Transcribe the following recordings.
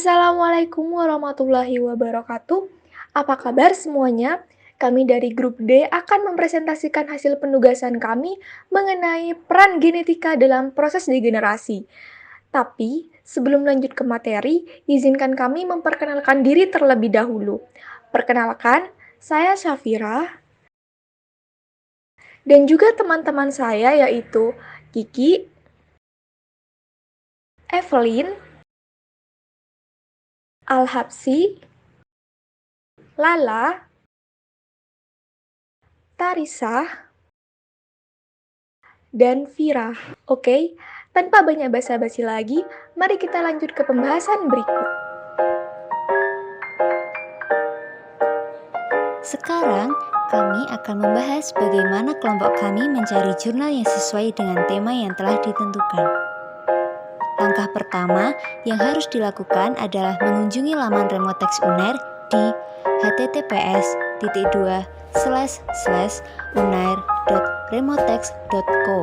Assalamualaikum warahmatullahi wabarakatuh. Apa kabar semuanya? Kami dari grup D akan mempresentasikan hasil penugasan kami mengenai peran genetika dalam proses degenerasi. Tapi, sebelum lanjut ke materi, izinkan kami memperkenalkan diri terlebih dahulu. Perkenalkan, saya Syafira, dan juga teman-teman saya yaitu Kiki, Evelyn, Al-Habsi, Lala, Tarisa, dan Vira. Oke, tanpa banyak basa-basi lagi, mari kita lanjut ke pembahasan berikut. Sekarang, kami akan membahas bagaimana kelompok kami mencari jurnal yang sesuai dengan tema yang telah ditentukan. Langkah pertama yang harus dilakukan adalah mengunjungi laman Remotex UNER di https://unair.remotex.co.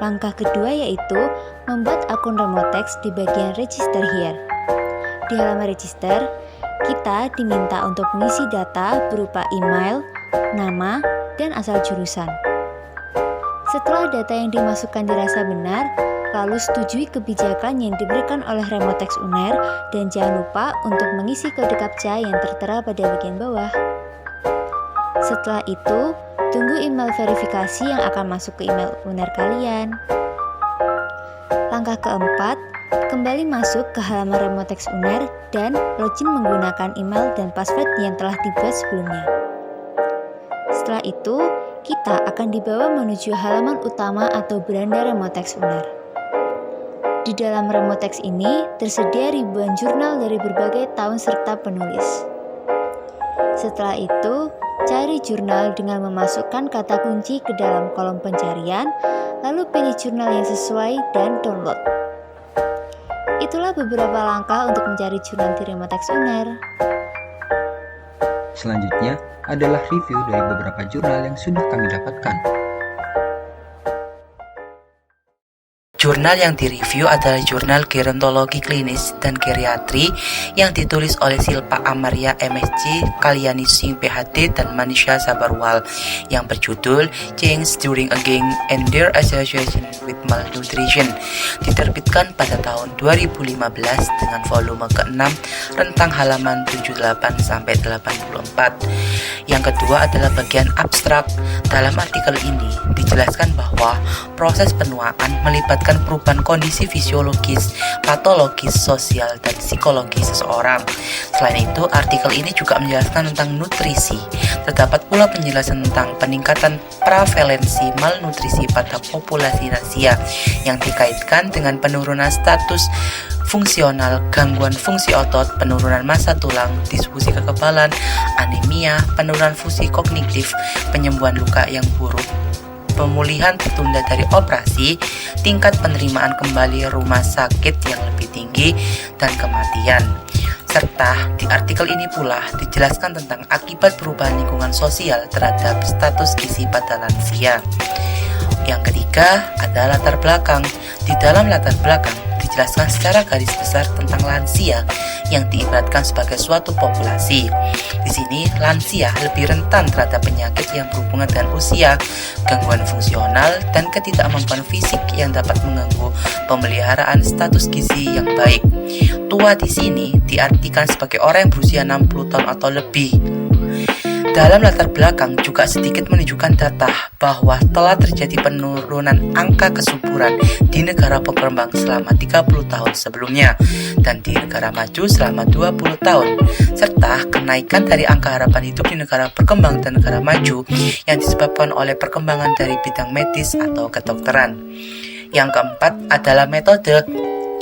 Langkah kedua yaitu membuat akun Remotex di bagian Register Here. Di halaman Register, kita diminta untuk mengisi data berupa email, nama, dan asal jurusan. Setelah data yang dimasukkan dirasa benar, lalu setujui kebijakan yang diberikan oleh Remotex UNER dan jangan lupa untuk mengisi kode CAPTCHA yang tertera pada bagian bawah. Setelah itu, tunggu email verifikasi yang akan masuk ke email UNER kalian. Langkah keempat, kembali masuk ke halaman Remotex UNER dan login menggunakan email dan password yang telah dibuat sebelumnya. Setelah itu, kita akan dibawa menuju halaman utama atau beranda Remotex UNER. Di dalam Remotex ini tersedia ribuan jurnal dari berbagai tahun serta penulis. Setelah itu, cari jurnal dengan memasukkan kata kunci ke dalam kolom pencarian, lalu pilih jurnal yang sesuai dan download. Itulah beberapa langkah untuk mencari jurnal di Remotex UNER. Selanjutnya adalah review dari beberapa jurnal yang sudah kami dapatkan. Jurnal yang direview adalah jurnal gerontologi klinis dan geriatri yang ditulis oleh Silpa Amaria MSc, Kalyani Singh PhD, dan Manisha Sabarwal yang berjudul Change During Aging and Their Association with Malnutrition, diterbitkan pada tahun 2015 dengan volume ke-6 rentang halaman 78-84. Yang kedua adalah bagian abstrak. Dalam artikel ini dijelaskan bahwa proses penuaan melibatkan perubahan kondisi fisiologis, patologis, sosial, dan psikologi seseorang. Selain itu, artikel ini juga menjelaskan tentang nutrisi. Terdapat pula penjelasan tentang peningkatan prevalensi malnutrisi pada populasi lansia yang dikaitkan dengan penurunan status fungsional, gangguan fungsi otot, penurunan massa tulang, disfusi kekebalan, anemia, penurunan fungsi kognitif, penyembuhan luka yang buruk, pemulihan tertunda dari operasi, tingkat penerimaan kembali rumah sakit yang lebih tinggi, dan kematian. Serta di artikel ini pula dijelaskan tentang akibat perubahan lingkungan sosial terhadap status gizi pada lansia. Yang ketiga adalah latar belakang. Di dalam latar belakang dijelaskan secara garis besar tentang lansia yang diibaratkan sebagai suatu populasi. Di sini lansia lebih rentan terhadap penyakit yang berhubungan dengan usia, gangguan fungsional, dan ketidakmampuan fisik yang dapat mengganggu pemeliharaan status gizi yang baik. Tua di sini diartikan sebagai orang yang berusia 60 tahun atau lebih. Dalam latar belakang juga sedikit menunjukkan data bahwa telah terjadi penurunan angka kesuburan di negara berkembang selama 30 tahun sebelumnya dan di negara maju selama 20 tahun, serta kenaikan dari angka harapan hidup di negara berkembang dan negara maju yang disebabkan oleh perkembangan dari bidang medis atau kedokteran. Yang keempat adalah metode.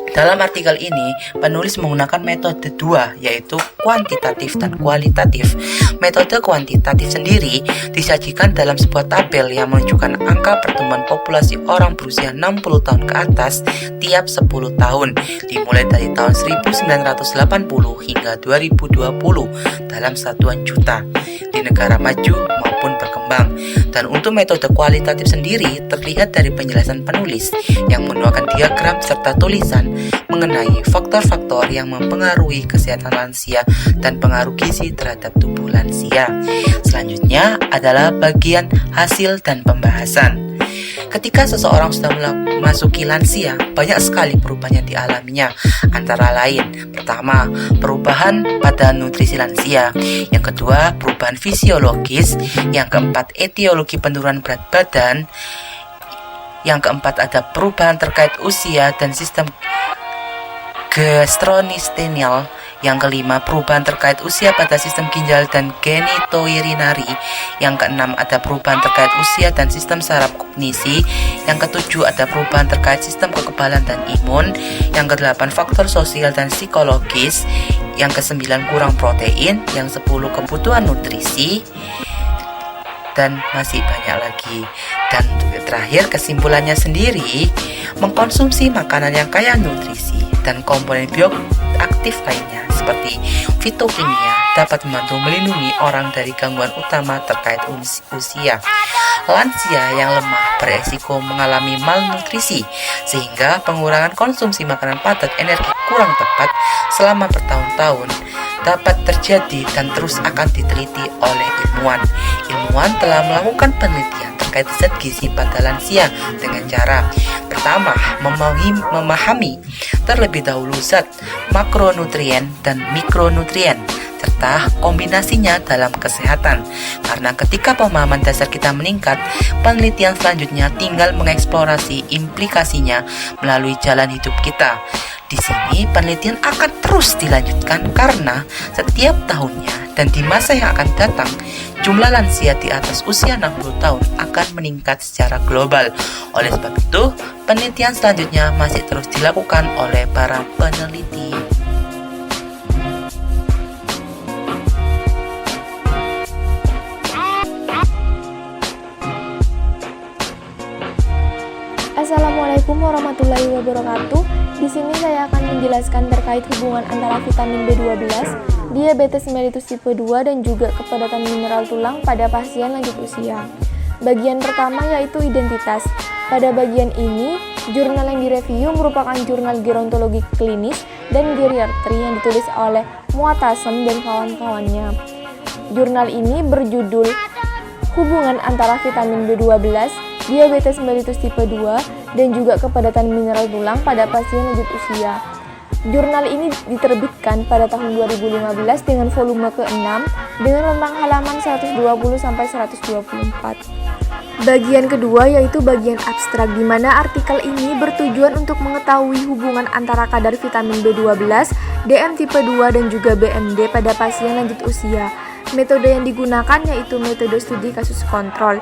Dalam artikel ini, penulis menggunakan metode dua, yaitu kuantitatif dan kualitatif. Metode kuantitatif sendiri disajikan dalam sebuah tabel yang menunjukkan angka pertumbuhan populasi orang berusia 60 tahun ke atas tiap 10 tahun, dimulai dari tahun 1980 hingga 2020 dalam satuan juta. di negara maju maupun berkembang. Dan untuk metode kualitatif sendiri terlihat dari penjelasan penulis yang menuangkan diagram serta tulisan mengenai faktor-faktor yang mempengaruhi kesehatan lansia dan pengaruh gizi terhadap tubuh lansia. Selanjutnya adalah bagian hasil dan pembahasan. Ketika seseorang sudah memasuki lansia, banyak sekali perubahan yang dialaminya. Antara lain, pertama, perubahan pada nutrisi lansia. Yang kedua, perubahan fisiologis. Yang keempat, etiologi penurunan berat badan. Yang keempat, ada perubahan terkait usia dan sistem gastrointestinal. Yang kelima, perubahan terkait usia pada sistem ginjal dan genitourinary. Yang keenam, ada perubahan terkait usia dan sistem saraf kognisi. Yang ketujuh, ada perubahan terkait sistem kekebalan dan imun. Yang kedelapan, faktor sosial dan psikologis. Yang kesembilan, kurang protein. Yang 10, kebutuhan nutrisi. Dan masih banyak lagi. Dan terakhir, kesimpulannya sendiri, mengkonsumsi makanan yang kaya nutrisi dan komponen bioaktif lainnya seperti fitokimia dapat membantu melindungi orang dari gangguan utama terkait usia. Lansia yang lemah beresiko mengalami malnutrisi, sehingga pengurangan konsumsi makanan padat energi kurang tepat selama bertahun-tahun dapat terjadi dan terus akan diteliti oleh ilmuwan. Ilmuwan telah melakukan penelitian terkait zat gizi pada lansia dengan cara pertama, memahami terlebih dahulu zat makronutrien dan mikronutrien serta kombinasinya dalam kesehatan. Karena ketika pemahaman dasar kita meningkat, penelitian selanjutnya tinggal mengeksplorasi implikasinya melalui jalan hidup kita. Di sini penelitian akan terus dilanjutkan karena setiap tahunnya dan di masa yang akan datang, jumlah lansia di atas usia 60 tahun akan meningkat secara global. Oleh sebab itu, penelitian selanjutnya masih terus dilakukan oleh para peneliti. Assalamualaikum warahmatullahi wabarakatuh. Di sini saya akan menjelaskan terkait hubungan antara vitamin B12, diabetes mellitus tipe 2 dan juga kepadatan mineral tulang pada pasien lanjut usia. Bagian pertama yaitu identitas. Pada bagian ini, jurnal yang direview merupakan jurnal gerontologi klinis dan geriatri yang ditulis oleh Muatasem dan kawan-kawannya. Jurnal ini berjudul Hubungan antara vitamin B12, diabetes mellitus tipe 2, dan juga kepadatan mineral tulang pada pasien lanjut usia. Jurnal ini diterbitkan pada tahun 2015 dengan volume ke-6 dengan rentang halaman 120-124. Bagian kedua yaitu bagian abstrak, di mana artikel ini bertujuan untuk mengetahui hubungan antara kadar vitamin B12, DM tipe 2, dan juga BMD pada pasien lanjut usia. Metode yang digunakan yaitu metode studi kasus kontrol,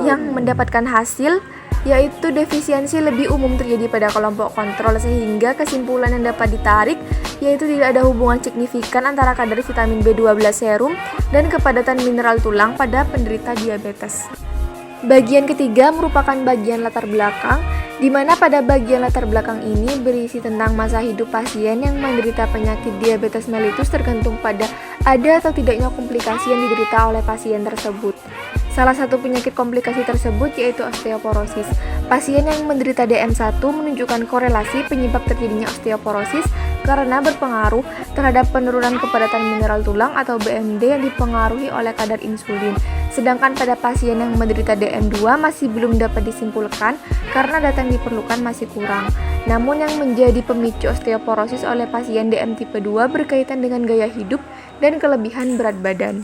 yang mendapatkan hasil yaitu defisiensi lebih umum terjadi pada kelompok kontrol, sehingga kesimpulan yang dapat ditarik yaitu tidak ada hubungan signifikan antara kadar vitamin B12 serum dan kepadatan mineral tulang pada penderita diabetes. Bagian ketiga merupakan bagian latar belakang, di mana pada bagian latar belakang ini berisi tentang masa hidup pasien yang menderita penyakit diabetes mellitus tergantung pada ada atau tidaknya komplikasi yang diderita oleh pasien tersebut. Salah satu penyakit komplikasi tersebut yaitu osteoporosis. Pasien yang menderita DM1 menunjukkan korelasi penyebab terjadinya osteoporosis karena berpengaruh terhadap penurunan kepadatan mineral tulang atau BMD yang dipengaruhi oleh kadar insulin. Sedangkan pada pasien yang menderita DM2 masih belum dapat disimpulkan karena data yang diperlukan masih kurang. Namun yang menjadi pemicu osteoporosis oleh pasien DM tipe 2 berkaitan dengan gaya hidup dan kelebihan berat badan.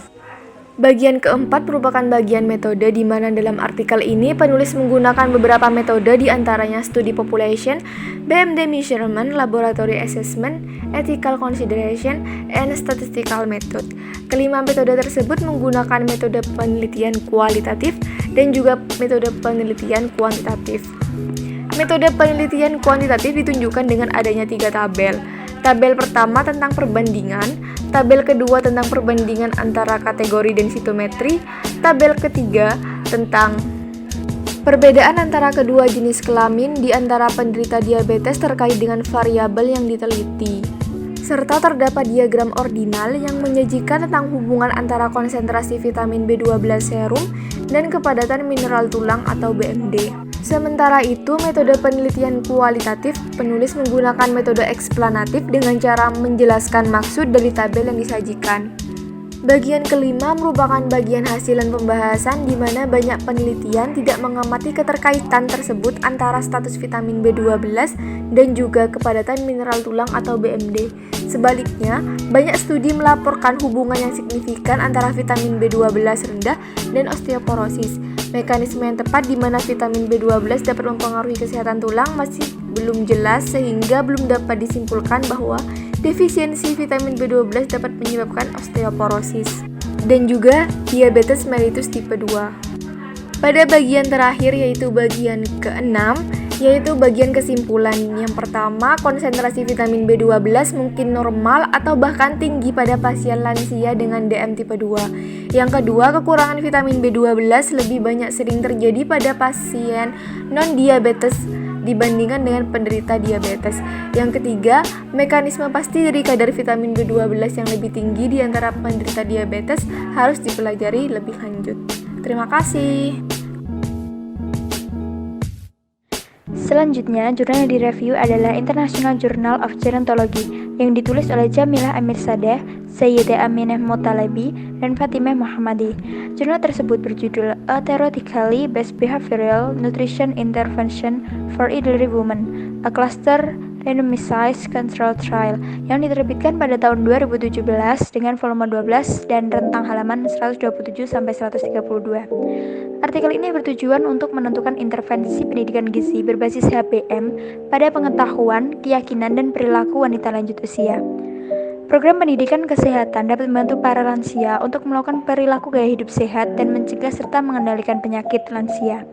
Bagian keempat merupakan bagian metode, di mana dalam artikel ini penulis menggunakan beberapa metode, di antaranya studi population, BMD measurement, laboratory assessment, ethical consideration, and statistical method. Kelima metode tersebut menggunakan metode penelitian kualitatif dan juga metode penelitian kuantitatif. Metode penelitian kuantitatif ditunjukkan dengan adanya 3 tabel. Tabel pertama tentang perbandingan, tabel kedua tentang perbandingan antara kategori densitometri, tabel ketiga tentang perbedaan antara kedua jenis kelamin di antara penderita diabetes terkait dengan variabel yang diteliti. serta terdapat diagram ordinal yang menyajikan tentang hubungan antara konsentrasi vitamin B12 serum dan kepadatan mineral tulang atau BMD. Sementara itu, metode penelitian kualitatif, penulis menggunakan metode eksplanatif dengan cara menjelaskan maksud dari tabel yang disajikan. Bagian kelima merupakan bagian hasilan pembahasan di mana banyak penelitian tidak mengamati keterkaitan tersebut antara status vitamin B12 dan juga kepadatan mineral tulang atau BMD. Sebaliknya, banyak studi melaporkan hubungan yang signifikan antara vitamin B12 rendah dan osteoporosis. Mekanisme yang tepat di mana vitamin B12 dapat mempengaruhi kesehatan tulang masih belum jelas sehingga belum dapat disimpulkan bahwa defisiensi vitamin B12 dapat menyebabkan osteoporosis dan juga diabetes mellitus tipe 2. Pada bagian terakhir yaitu bagian ke-6 yaitu bagian kesimpulan. Yang pertama, konsentrasi vitamin B12 mungkin normal atau bahkan tinggi pada pasien lansia dengan DM tipe 2. Yang kedua, kekurangan vitamin B12 lebih banyak sering terjadi pada pasien non-diabetes dibandingkan dengan penderita diabetes. Yang ketiga, mekanisme pasti dari kadar vitamin B12 yang lebih tinggi di antara penderita diabetes harus dipelajari lebih lanjut. Terima kasih. Selanjutnya, jurnal yang direview adalah International Journal of Gerontology yang ditulis oleh Jamilah Amirsadeh, Sayyidah Aminah Motalabi, dan Fatimah Muhammadi. Jurnal tersebut berjudul A Theoretically Based Behavioral Nutrition Intervention for Elderly Women, a Cluster Randomized Control Trial yang diterbitkan pada tahun 2017 dengan volume 12 dan rentang halaman 127-132. Artikel ini bertujuan untuk menentukan intervensi pendidikan gizi berbasis HBM pada pengetahuan, keyakinan, dan perilaku wanita lanjut usia. Program pendidikan kesehatan dapat membantu para lansia untuk melakukan perilaku gaya hidup sehat dan mencegah serta mengendalikan penyakit lansia.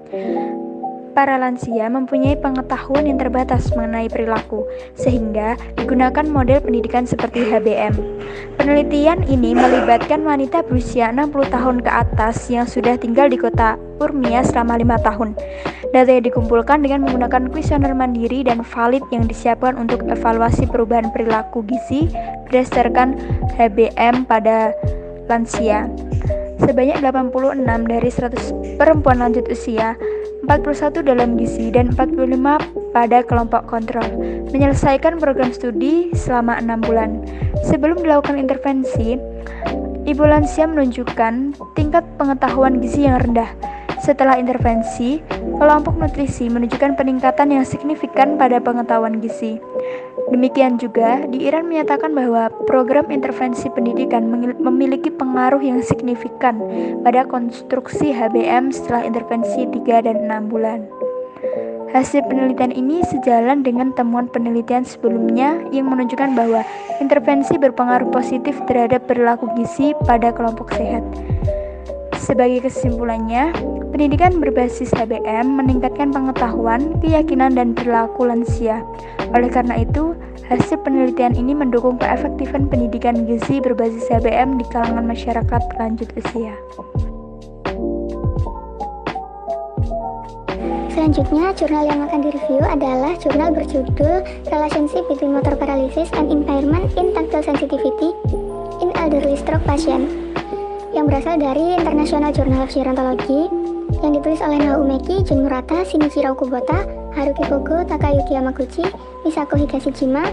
Para lansia mempunyai pengetahuan yang terbatas mengenai perilaku, sehingga digunakan model pendidikan seperti HBM. Penelitian ini melibatkan wanita berusia 60 tahun ke atas yang sudah tinggal di kota Urmia selama 5 tahun. Data yang dikumpulkan dengan menggunakan kuesioner mandiri dan valid yang disiapkan untuk evaluasi perubahan perilaku gizi berdasarkan HBM pada lansia. Sebanyak 86 dari 100 perempuan lanjut usia, 41 dalam gizi, dan 45 pada kelompok kontrol, menyelesaikan program studi selama 6 bulan. Sebelum dilakukan intervensi, ibu lansia menunjukkan tingkat pengetahuan gizi yang rendah. Setelah intervensi, kelompok nutrisi menunjukkan peningkatan yang signifikan pada pengetahuan gizi. Demikian juga, di Iran menyatakan bahwa program intervensi pendidikan memiliki pengaruh yang signifikan pada konstruksi HBM setelah intervensi 3 dan 6 bulan. Hasil penelitian ini sejalan dengan temuan penelitian sebelumnya yang menunjukkan bahwa intervensi berpengaruh positif terhadap perilaku gizi pada kelompok sehat. Sebagai kesimpulannya, pendidikan berbasis HBM meningkatkan pengetahuan, keyakinan, dan perilaku lansia. Oleh karena itu, hasil penelitian ini mendukung keefektifan pendidikan gizi berbasis HBM di kalangan masyarakat lanjut usia. Selanjutnya, jurnal yang akan direview adalah jurnal berjudul Relationship Between Motor Paralysis and Impairment in Tactile Sensitivity in Elderly Stroke Patient, yang berasal dari International Journal of Gerontology, yang ditulis oleh Naumeki Jun Murata, Shinichiro Kubota, Haruki Kogo, Takayuki Yamaguchi, Misako Higashijima,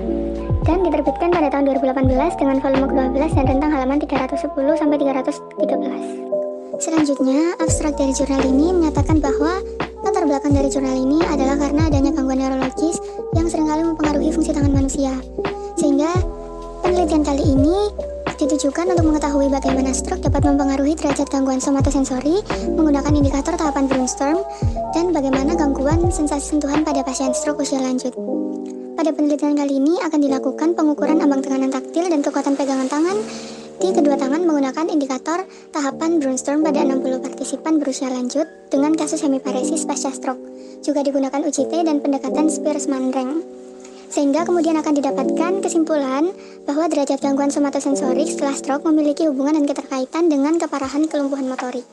dan diterbitkan pada tahun 2018 dengan volume 12 dan rentang halaman 310-313. Selanjutnya, abstrak dari jurnal ini menyatakan bahwa latar belakang dari jurnal ini adalah karena adanya gangguan neurologis yang seringkali mempengaruhi fungsi tangan manusia. Sehingga penelitian kali ini ditujukan untuk mengetahui bagaimana stroke dapat mempengaruhi derajat gangguan somatosensori menggunakan indikator tahapan Brainstorm dan bagaimana gangguan sensasi sentuhan pada pasien stroke usia lanjut. Pada penelitian kali ini akan dilakukan pengukuran ambang tekanan taktil dan kekuatan pegangan tangan di kedua tangan menggunakan indikator tahapan Brainstorm pada 60 partisipan berusia lanjut dengan kasus hemiparesis pasca stroke. Juga digunakan UCT dan pendekatan Spearsman-Rank. Sehingga kemudian akan didapatkan kesimpulan bahwa derajat gangguan somatosensorik setelah stroke memiliki hubungan dan keterkaitan dengan keparahan kelumpuhan motorik.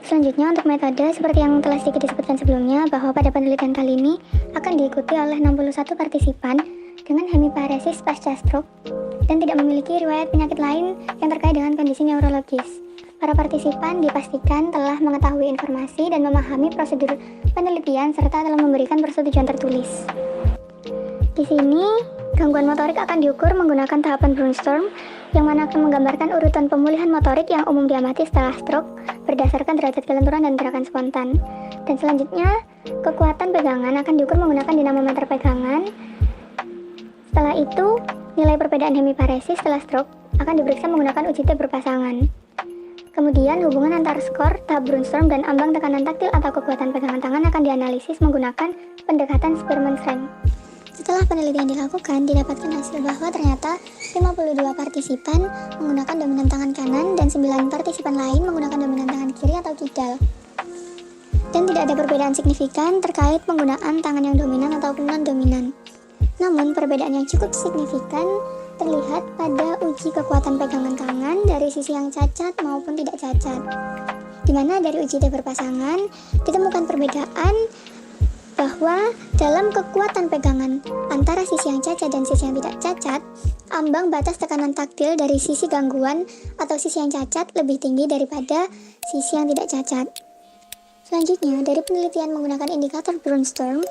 Selanjutnya, untuk metode seperti yang telah sedikit disebutkan sebelumnya, bahwa pada penelitian kali ini akan diikuti oleh 61 partisipan dengan hemiparesis pasca stroke dan tidak memiliki riwayat penyakit lain yang terkait dengan kondisi neurologis. Para partisipan dipastikan telah mengetahui informasi dan memahami prosedur penelitian serta telah memberikan persetujuan tertulis. Di sini, gangguan motorik akan diukur menggunakan tahapan Brainstorm yang mana akan menggambarkan urutan pemulihan motorik yang umum diamati setelah stroke berdasarkan derajat kelenturan dan gerakan spontan. Dan selanjutnya, kekuatan pegangan akan diukur menggunakan dinamometer pegangan. Setelah itu, nilai perbedaan hemiparesis setelah stroke akan diperiksa menggunakan uji T berpasangan. Kemudian, hubungan antar skor, tahap Brainstorm, dan ambang tekanan taktil atau kekuatan pegangan tangan akan dianalisis menggunakan pendekatan Spearman Strength. Setelah penelitian dilakukan, didapatkan hasil bahwa ternyata 52 partisipan menggunakan dominan tangan kanan dan 9 partisipan lain menggunakan dominan tangan kiri atau kidal. Dan tidak ada perbedaan signifikan terkait penggunaan tangan yang dominan ataupun non-dominan. Namun, perbedaan yang cukup signifikan terlihat pada uji kekuatan pegangan tangan dari sisi yang cacat maupun tidak cacat. Di mana dari uji T berpasangan ditemukan perbedaan bahwa dalam kekuatan pegangan antara sisi yang cacat dan sisi yang tidak cacat, ambang batas tekanan taktil dari sisi gangguan atau sisi yang cacat lebih tinggi daripada sisi yang tidak cacat. Selanjutnya, dari penelitian menggunakan indikator Brainstorm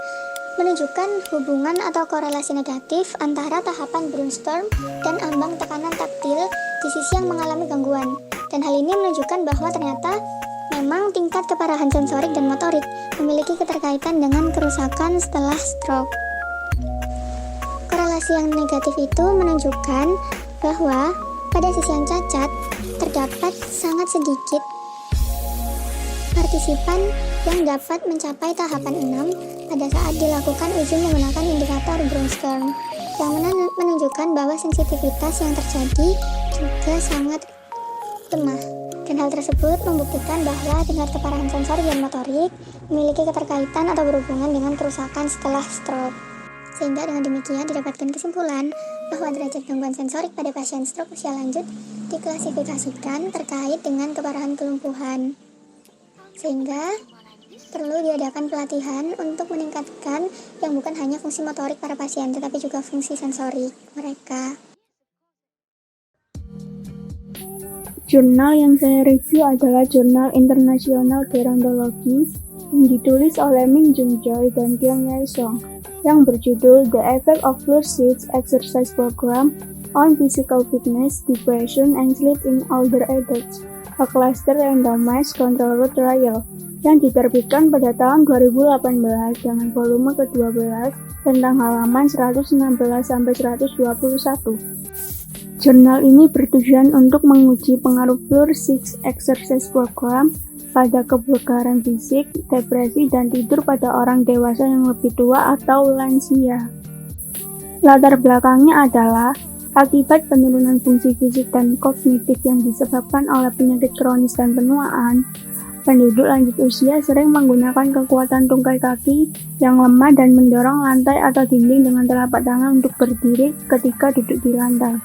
menunjukkan hubungan atau korelasi negatif antara tahapan Brainstorm dan ambang tekanan taktil di sisi yang mengalami gangguan. Dan hal ini menunjukkan bahwa ternyata memang tingkat keparahan sensorik dan motorik memiliki keterkaitan dengan kerusakan setelah stroke. Korelasi yang negatif itu menunjukkan bahwa pada sisi yang cacat terdapat sangat sedikit partisipan yang dapat mencapai tahapan 6 pada saat dilakukan uji menggunakan indikator Brainstorm, yang menunjukkan bahwa sensitivitas yang terjadi juga sangat lemah. Dan hal tersebut membuktikan bahwa tingkat keparahan sensorik dan motorik memiliki keterkaitan atau berhubungan dengan kerusakan setelah stroke. Sehingga dengan demikian didapatkan kesimpulan bahwa derajat gangguan sensorik pada pasien stroke usia lanjut diklasifikasikan terkait dengan keparahan kelumpuhan. Sehingga perlu diadakan pelatihan untuk meningkatkan yang bukan hanya fungsi motorik para pasien, tetapi juga fungsi sensorik mereka. Jurnal yang saya review adalah Jurnal International Gerontology yang ditulis oleh Min Jung Choi dan Kyung Yae Song yang berjudul The Effect of Floor Seats Exercise Program on Physical Fitness, Depression, and Sleep in Older Adults, a Cluster Randomized Controlled Trial yang diterbitkan pada tahun 2018 dengan volume ke-12 tentang halaman 116-121. Jurnal ini bertujuan untuk menguji pengaruh Floor Six Exercise Program pada kebugaran fisik, depresi, dan tidur pada orang dewasa yang lebih tua atau lansia. Latar belakangnya adalah akibat penurunan fungsi fisik dan kognitif yang disebabkan oleh penyakit kronis dan penuaan. Penduduk lanjut usia sering menggunakan kekuatan tungkai kaki yang lemah dan mendorong lantai atau dinding dengan telapak tangan untuk berdiri ketika duduk di lantai.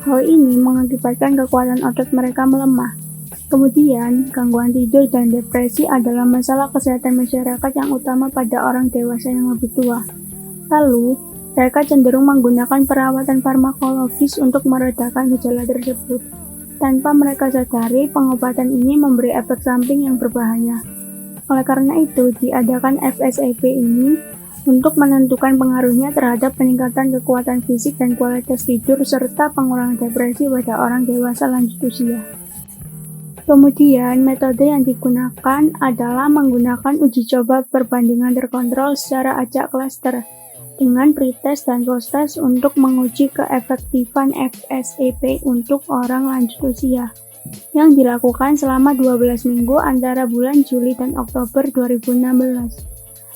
Hal ini mengakibatkan kekuatan otot mereka melemah. Kemudian, gangguan tidur dan depresi adalah masalah kesehatan masyarakat yang utama pada orang dewasa yang lebih tua. Lalu, mereka cenderung menggunakan perawatan farmakologis untuk meredakan gejala tersebut. Tanpa mereka sadari, pengobatan ini memberi efek samping yang berbahaya. Oleh karena itu, diadakan FSEP ini untuk menentukan pengaruhnya terhadap peningkatan kekuatan fisik dan kualitas tidur serta pengurangan depresi pada orang dewasa lanjut usia. Kemudian, metode yang digunakan adalah menggunakan uji coba perbandingan terkontrol secara acak klaster dengan pretest dan posttest untuk menguji keefektifan FSEP untuk orang lanjut usia yang dilakukan selama 12 minggu antara bulan Juli dan Oktober 2016.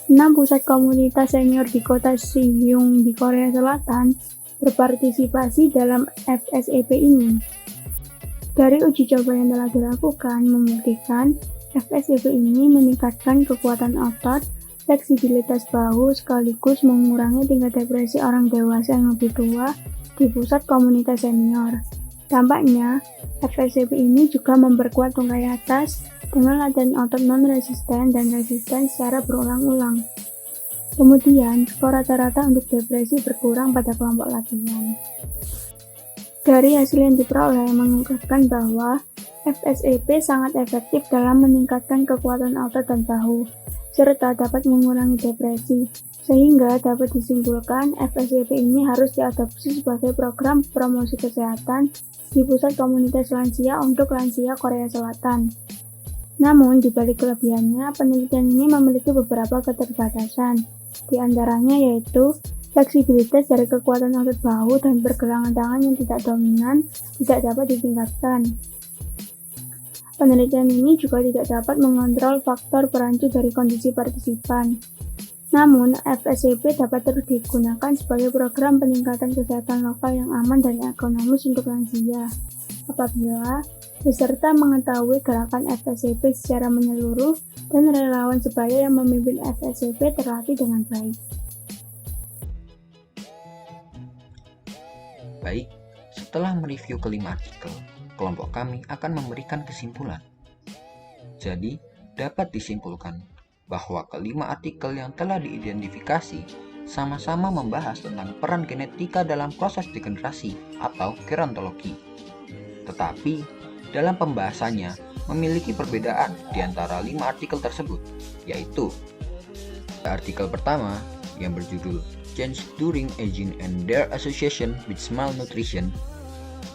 6 pusat komunitas senior di kota Sihyung di Korea Selatan berpartisipasi dalam FSEP ini. Dari uji coba yang telah dilakukan, membuktikan FSEP ini meningkatkan kekuatan otot, fleksibilitas bahu, sekaligus mengurangi tingkat depresi orang dewasa yang lebih tua di pusat komunitas senior. Dampaknya, FSEP ini juga memperkuat tungkai atas dengan latihan otot non-resisten dan resisten secara berulang-ulang. Kemudian, skor rata-rata untuk depresi berkurang pada kelompok latihan. Dari hasil yang diperoleh mengungkapkan bahwa FSEP sangat efektif dalam meningkatkan kekuatan otot dan bahu, serta dapat mengurangi depresi, sehingga dapat disimpulkan FSEP ini harus diadopsi sebagai program promosi kesehatan di pusat komunitas lansia untuk lansia Korea Selatan. Namun, di balik kelebihannya, penelitian ini memiliki beberapa keterbatasan, di antaranya yaitu fleksibilitas dari kekuatan otot bahu dan pergelangan tangan yang tidak dominan tidak dapat ditingkatkan. Penelitian ini juga tidak dapat mengontrol faktor perancu dari kondisi partisipan. Namun, FSEP dapat terus digunakan sebagai program peningkatan kesehatan lokal yang aman dan ekonomis untuk lansia. Apabila peserta mengetahui gerakan FSEP secara menyeluruh dan relawan sebaya yang memimpin FSEP terlatih dengan baik. Baik, setelah mereview kelima artikel, kelompok kami akan memberikan kesimpulan. Jadi, dapat disimpulkan bahwa kelima artikel yang telah diidentifikasi sama-sama membahas tentang peran genetika dalam proses degenerasi atau gerontologi. Tetapi, dalam pembahasannya memiliki perbedaan di antara 5 artikel tersebut, yaitu artikel pertama yang berjudul Change During Aging and Their Association with Malnutrition.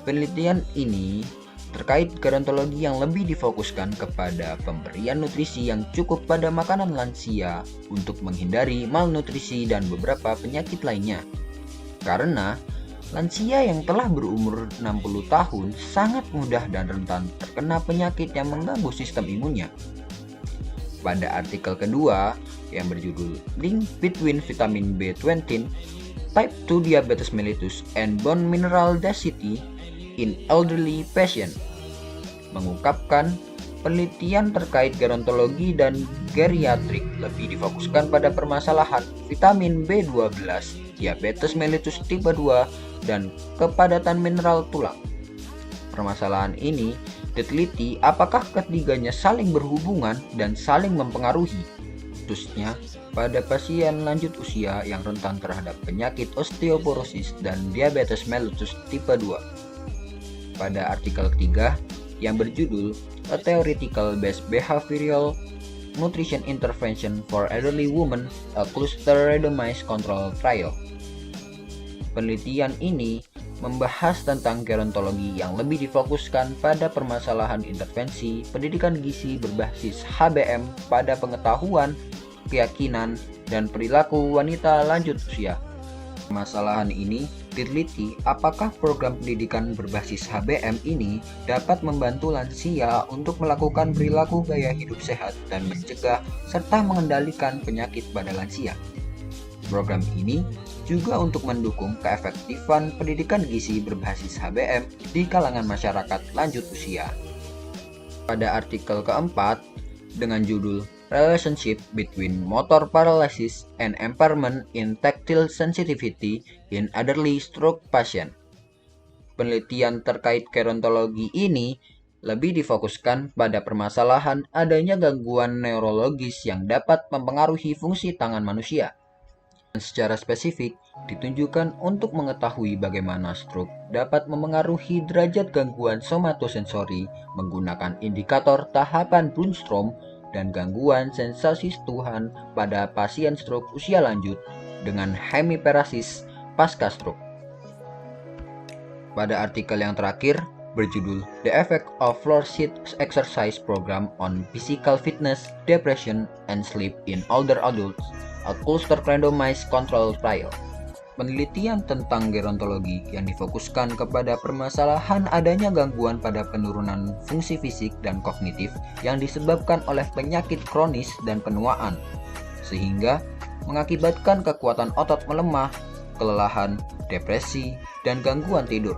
Penelitian ini terkait gerontologi yang lebih difokuskan kepada pemberian nutrisi yang cukup pada makanan lansia untuk menghindari malnutrisi dan beberapa penyakit lainnya. Karena lansia yang telah berumur 60 tahun sangat mudah dan rentan terkena penyakit yang mengganggu sistem imunnya. Pada artikel kedua yang berjudul Link Between Vitamin B12, Type 2 Diabetes Mellitus and Bone Mineral Density in Elderly Patient, mengungkapkan penelitian terkait gerontologi dan geriatrik lebih difokuskan pada permasalahan vitamin B12, diabetes mellitus tipe 2, dan kepadatan mineral tulang. Permasalahan ini diteliti apakah ketiganya saling berhubungan dan saling mempengaruhi, khususnya pada pasien lanjut usia yang rentan terhadap penyakit osteoporosis dan diabetes mellitus tipe 2. Pada artikel ketiga yang berjudul A Theoretical Based Behavioral Nutrition Intervention for Elderly Women, a Cluster Randomized Control Trial. Penelitian ini membahas tentang gerontologi yang lebih difokuskan pada permasalahan intervensi pendidikan gizi berbasis HBM pada pengetahuan, keyakinan, dan perilaku wanita lanjut usia. Permasalahan ini diteliti apakah program pendidikan berbasis HBM ini dapat membantu lansia untuk melakukan perilaku gaya hidup sehat dan mencegah serta mengendalikan penyakit pada lansia. Program ini juga untuk mendukung keefektifan pendidikan gizi berbasis HBM di kalangan masyarakat lanjut usia. Pada artikel keempat dengan judul Relationship Between Motor Paralysis and Impairment in Tactile Sensitivity in Elderly Stroke Patient, penelitian terkait gerontologi ini lebih difokuskan pada permasalahan adanya gangguan neurologis yang dapat mempengaruhi fungsi tangan manusia. Dan secara spesifik ditunjukkan untuk mengetahui bagaimana stroke dapat memengaruhi derajat gangguan somatosensori menggunakan indikator tahapan Brunstrom dan gangguan sensasi sentuhan pada pasien stroke usia lanjut dengan hemiparesis pasca stroke. Pada artikel yang terakhir berjudul The Effect of Floor Seat Exercise Program on Physical Fitness, Depression, and Sleep in Older Adults, a Cluster Randomized Control Trial. Penelitian tentang gerontologi yang difokuskan kepada permasalahan adanya gangguan pada penurunan fungsi fisik dan kognitif yang disebabkan oleh penyakit kronis dan penuaan, sehingga mengakibatkan kekuatan otot melemah, kelelahan, depresi, dan gangguan tidur.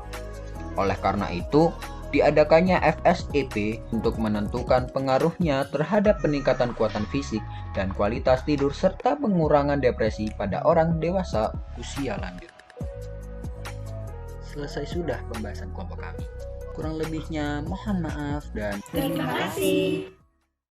Oleh karena itu, diadakannya FSEP untuk menentukan pengaruhnya terhadap peningkatan kekuatan fisik dan kualitas tidur serta pengurangan depresi pada orang dewasa usia lanjut. Selesai sudah pembahasan kelompok kami. Kurang lebihnya mohon maaf dan Terima kasih.